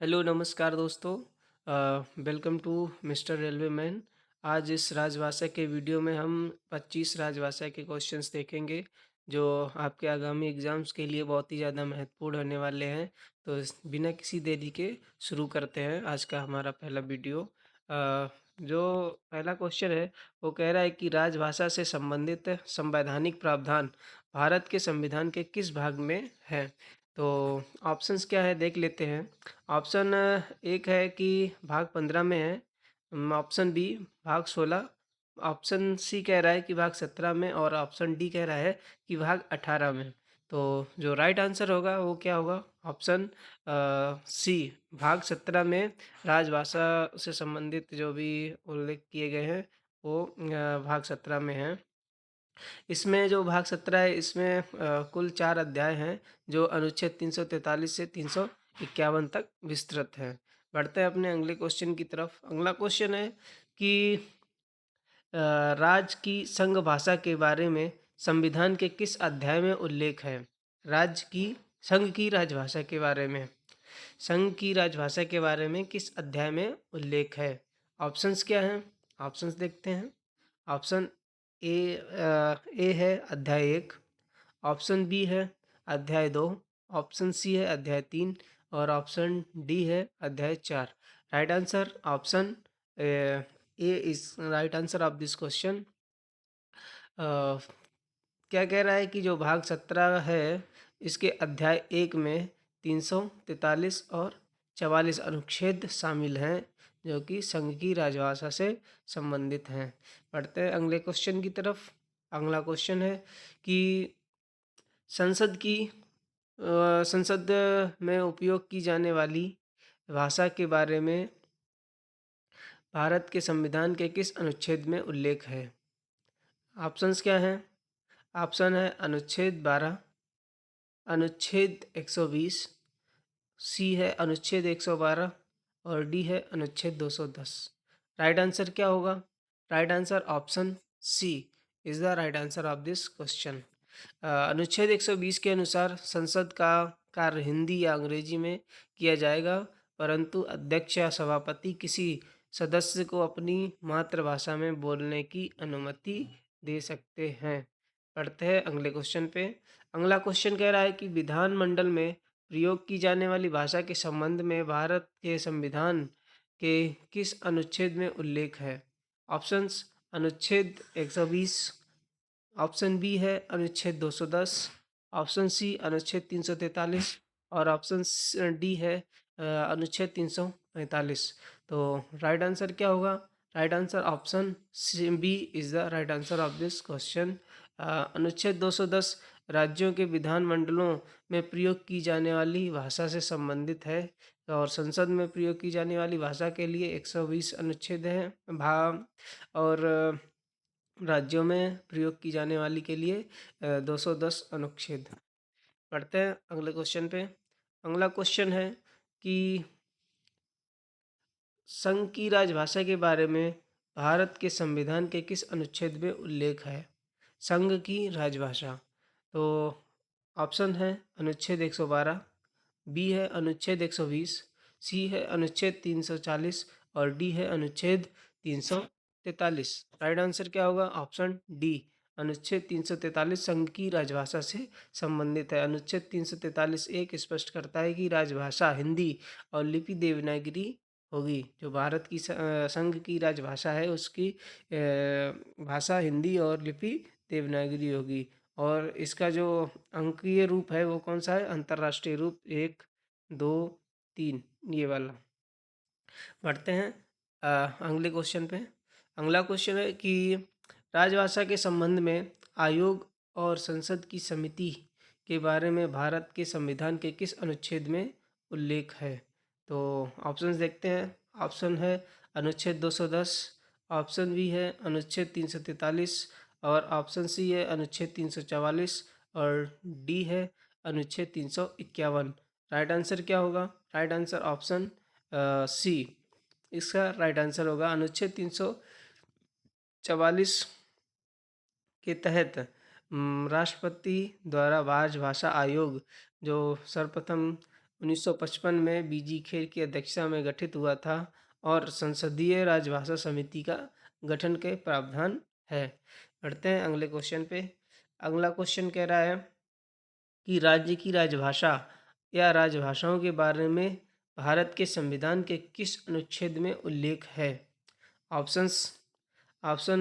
Hello नमस्कार दोस्तों। Welcome to mister railway man. आज इस राजभाषा के वीडियो में हम 25 राजभाषा के क्वेश्चंस देखेंगे जो आपके आगामी एग्ज़ाम्स के लिए बहुत ही ज़्यादा महत्वपूर्ण होने वाले हैं। तो बिना किसी देरी के शुरू करते हैं आज का हमारा पहला वीडियो। जो पहला क्वेश्चन है वो कह रहा है कि राजभाषा से संबंधित संवैधानिक प्रावधान भारत के संविधान के किस भाग में है। तो ऑप्शंस क्या है देख लेते हैं। ऑप्शन एक है कि भाग 15 में है। ऑप्शन बी भाग 16। ऑप्शन सी कह रहा है कि भाग 17 में और ऑप्शन डी कह रहा है कि भाग 18 में। तो जो राइट आंसर होगा वो क्या होगा? ऑप्शन सी भाग 17 में राजभाषा से संबंधित जो भी उल्लेख किए गए हैं वो भाग 17 में है। इसमें जो भाग 17 है इसमें कुल 4 अध्याय हैं जो अनुच्छेद 343 से 351 तक विस्तृत हैं। बढ़ते हैं अपने अगले क्वेश्चन की तरफ। अगला क्वेश्चन है कि राज्य की संघ भाषा के बारे में संविधान के किस अध्याय में उल्लेख है? राज्य की संघ की राजभाषा के बारे में संघ की राजभाषा के बारे में किस अध्याय में उल्लेख है? ऑप्शंस क्या हैं? ऑप्शंस देखते हैं। ऑप्शन ए है अध्याय 1। ऑप्शन बी है अध्याय 2। ऑप्शन सी है अध्याय 3 और ऑप्शन डी है अध्याय 4। Right answer option A is right answer of this question. क्या कह रहा है कि जो भाग 17 है इसके अध्याय 1 में 343 और 44 अनुच्छेद शामिल हैं जो कि संघ की राजभाषा से संबंधित हैं। पढ़ते हैं अगले क्वेश्चन की तरफ। अगला क्वेश्चन है कि संसद की संसद में उपयोग की जाने वाली भाषा के बारे में भारत के संविधान के किस अनुच्छेद में उल्लेख है? ऑप्शंस क्या हैं? ऑप्शन है अनुच्छेद 12, अनुच्छेद 120, सी है अनुच्छेद 112 और डी है अनुच्छेद 210। राइट आंसर क्या होगा? Right answer option C is the right answer of this question. अनुच्छेद 120 के अनुसार संसद का कार्य हिंदी या अंग्रेजी में किया जाएगा, परंतु अध्यक्ष या सभापति किसी सदस्य को अपनी मातृभाषा में बोलने की अनुमति दे सकते हैं। पढ़ते हैं अगले क्वेश्चन पे। अगला क्वेश्चन कह रहा है कि विधानमंडल में प्रयोग की जाने वाली भाषा के संबंध में भारत के संविधान के किस अनुच्छेद में उल्लेख है? ऑप्शंस अनुच्छेद 120, ऑप्शन बी है अनुच्छेद 210, ऑप्शन सी अनुच्छेद 343 और ऑप्शन डी है अनुच्छेद 345। तो राइट आंसर क्या होगा? Right answer option B is the right answer of this question. अनुच्छेद 210 राज्यों के विधानमंडलों में प्रयोग की जाने वाली भाषा से संबंधित है और संसद में प्रयोग की जाने वाली भाषा के लिए 120 अनुच्छेद हैं और राज्यों में प्रयोग की जाने वाली के लिए 210 अनुच्छेद। पढ़ते हैं अगले क्वेश्चन पे। अगला क्वेश्चन है कि संघ की राजभाषा के बारे में भारत के संविधान के किस अनुच्छेद में उल्लेख है? संघ की राजभाषा। तो ऑप्शन है अनुच्छेद 112, बी है अनुच्छेद 120, सी है अनुच्छेद 340 और डी है अनुच्छेद 343। राइट आंसर क्या होगा? ऑप्शन डी अनुच्छेद 343 संघ की राजभाषा से संबंधित है। अनुच्छेद 343 एक स्पष्ट करता है कि राजभाषा हिंदी और लिपि देवनागरी होगी। जो भारत की संघ की राजभाषा है उसकी भाषा हिंदी और लिपि देवनागरी होगी। और इसका जो अंकीय रूप है वो कौन सा है? अंतर्राष्ट्रीय रूप 1, 2, 3 ये वाला। बढ़ते हैं अगले क्वेश्चन पे। अगला क्वेश्चन है कि राजभाषा के संबंध में आयोग और संसद की समिति के बारे में भारत के संविधान के किस अनुच्छेद में उल्लेख है? तो ऑप्शंस देखते हैं। ऑप्शन है अनुच्छेद 210, ऑप्शन बी है अनुच्छेद 343 और ऑप्शन सी है अनुच्छेद 344 और डी है अनुच्छेद 351। राइट आंसर क्या होगा? राइट आंसर ऑप्शन सी इसका राइट आंसर होगा। अनुच्छेद 344 के तहत राष्ट्रपति द्वारा राजभाषा आयोग जो सर्वप्रथम 1955 में बीजी खेर की अध्यक्षता में गठित हुआ था और संसदीय राजभाषा समिति का गठन के प्रावधान है। बढ़ते हैं अगले क्वेश्चन पे। अगला क्वेश्चन कह रहा है कि राज्य की राजभाषा या राजभाषाओं के बारे में भारत के संविधान के किस अनुच्छेद में उल्लेख है? ऑप्शन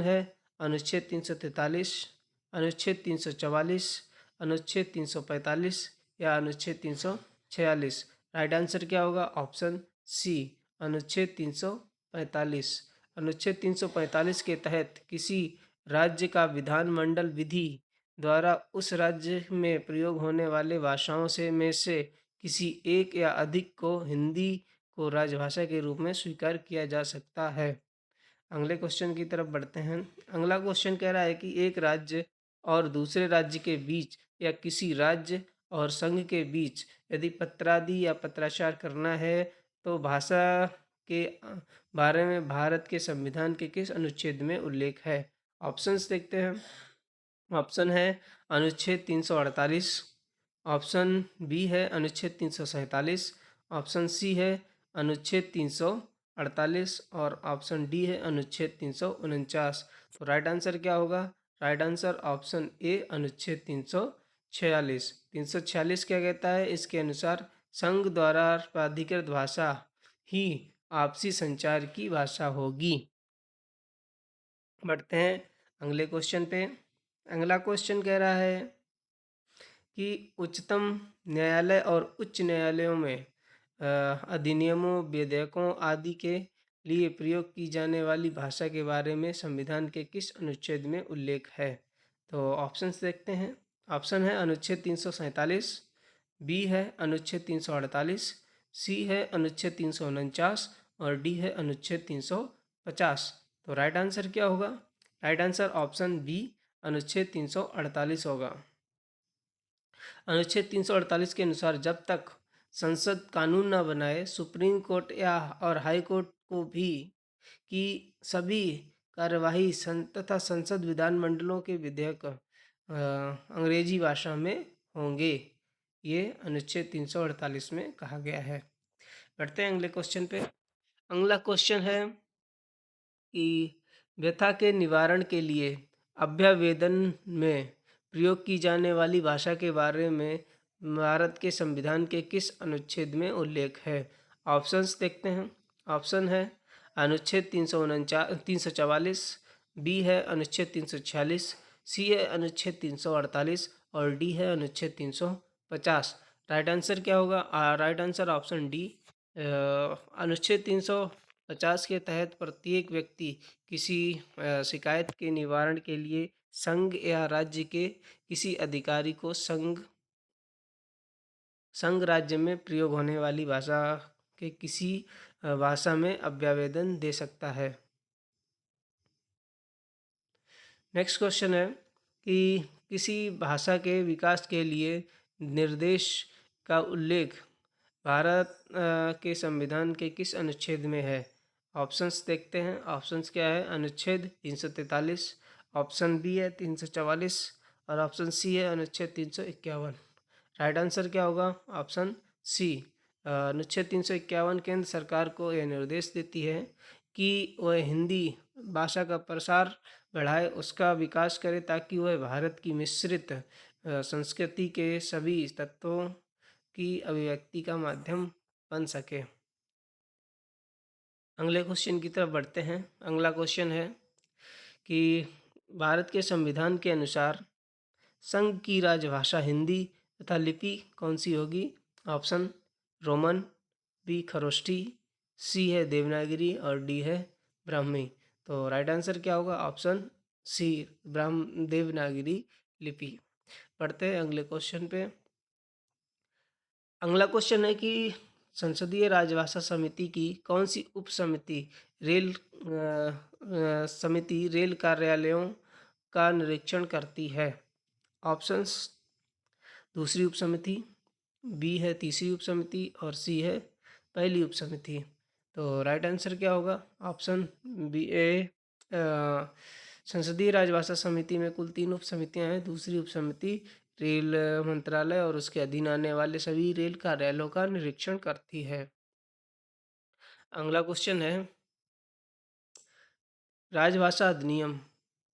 है अनुच्छेद 343, अनुच्छेद 344, अनुच्छेद 345 या अनुच्छेद 346। राइट आंसर क्या होगा? ऑप्शन सी, अनुच्छेद 345। अनुच्छेद 345 के तहत किसी राज्य का विधानमंडल विधि द्वारा उस राज्य में प्रयोग होने वाले भाषाओं में से किसी एक या अधिक को हिंदी को राजभाषा के रूप में स्वीकार किया जा सकता है। अगले क्वेश्चन की तरफ बढ़ते हैं। अगला क्वेश्चन कह रहा है कि एक राज्य और दूसरे राज्य के बीच या किसी राज्य और संघ के बीच यदि पत्रादि या पत्राचार करना है तो भाषा के बारे में भारत के संविधान के किस अनुच्छेद में उल्लेख है? ऑप्शंस देखते हैं। ऑप्शन है अनुच्छेद 348, ऑप्शन बी है अनुच्छेद 347, ऑप्शन सी है अनुच्छेद 348 और ऑप्शन डी है अनुच्छेद 349। तो राइट आंसर क्या होगा? राइट आंसर ऑप्शन ए, अनुच्छेद 346। 346 क्या कहता है? इसके अनुसार संघ द्वारा प्राधिकृत भाषा ही आपसी संचार की भाषा होगी। बढ़ते हैं अगले क्वेश्चन पे। अगला क्वेश्चन कह रहा है कि उच्चतम न्यायालय और उच्च न्यायालयों में अधिनियमों, विधेयकों आदि के लिए प्रयोग की जाने वाली भाषा के बारे में संविधान के किस अनुच्छेद में उल्लेख है? तो ऑप्शंस देखते हैं। ऑप्शन है अनुच्छेद 347, बी है अनुच्छेद 348, सी है अनुच्छेद 349 और डी है अनुच्छेद 350। तो राइट आंसर क्या होगा? राइट आंसर ऑप्शन बी, अनुच्छेद 348 होगा। अनुच्छेद 348 के अनुसार जब तक संसद कानून न बनाए, सुप्रीम कोर्ट या और हाई कोर्ट को भी कि सभी कार्यवाही तथा संसद विधानमंडलों के विधेयक अंग्रेजी भाषा में होंगे। ये अनुच्छेद 348 में कहा गया है। बढ़ते हैं अगले क्वेश्चन पे। अगला क्वेश्चन है कि व्यथा के निवारण के लिए अभ्यावेदन में प्रयोग की जाने वाली भाषा के बारे में भारत के संविधान के किस अनुच्छेद में उल्लेख है? ऑप्शंस देखते हैं। ऑप्शन है अनुच्छेद 344, बी है अनुच्छेद 346, सी है अनुच्छेद 348 और डी है अनुच्छेद 350। राइट आंसर क्या होगा? राइट आंसर ऑप्शन डी, अनुच्छेद 350 के तहत प्रत्येक व्यक्ति किसी शिकायत के निवारण के लिए संघ या राज्य के किसी अधिकारी को संघ राज्य में प्रयोग होने वाली भाषा के किसी भाषा में अभ्यावेदन दे सकता है। नेक्स्ट क्वेश्चन है कि किसी भाषा के विकास के लिए निर्देश का उल्लेख भारत के संविधान के किस अनुच्छेद में है? ऑप्शंस देखते हैं। ऑप्शंस क्या है? अनुच्छेद 343, ऑप्शन बी है 344 और ऑप्शन सी है अनुच्छेद 351। राइट आंसर क्या होगा? ऑप्शन सी, अनुच्छेद 351 केंद्र सरकार को यह निर्देश देती है कि वह हिंदी भाषा का प्रसार बढ़ाए, उसका विकास करे ताकि वह भारत की मिश्रित संस्कृति के सभी तत्वों की अभिव्यक्ति का माध्यम बन सके। अगले क्वेश्चन की तरफ बढ़ते हैं। अगला क्वेश्चन है कि भारत के संविधान के अनुसार संघ की राजभाषा हिंदी तथा लिपि कौन सी होगी? ऑप्शन रोमन, बी खरोष्ठी, सी है देवनागरी और डी है ब्राह्मी। तो राइट आंसर क्या होगा? ऑप्शन सी, देवनागरी लिपि। पढ़ते हैं अगले क्वेश्चन पे। अगला क्वेश्चन है कि संसदीय राजभाषा समिति की कौन सी उप समिति रेल कार्यालयों का निरीक्षण करती है? ऑप्शंस, दूसरी उप समिति, बी है तीसरी उप समिति और सी है पहली उप समिति। तो राइट आंसर क्या होगा? ऑप्शन बी ए, संसदीय राजभाषा समिति में कुल 3 उप समितियाँ हैं। दूसरी उप समिति रेल मंत्रालय और उसके अधीन आने वाले सभी रेल कार्यालयों का निरीक्षण करती है। अगला क्वेश्चन है, राजभाषा अधिनियम